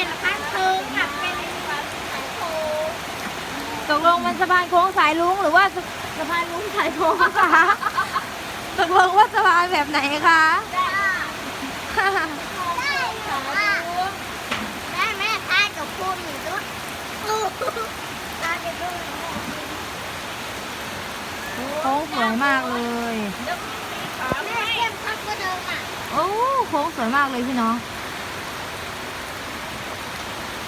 เป็นพันเทิงค่ะเป็นสายโค้ง ตกลงมันสะพานโค้งสายลุงหรือว่าสะพานลุงสายโค้งคะตกลงว่าสะพานแบบไหนคะ ได้แม่ทายกับคุณหนูด้วยทายกับคุณ โค้งสวยมากเลย แม่เข้มข้นก็เดิมอ่ะ โอ้โค้งสวยมากเลยพี่น้อง แ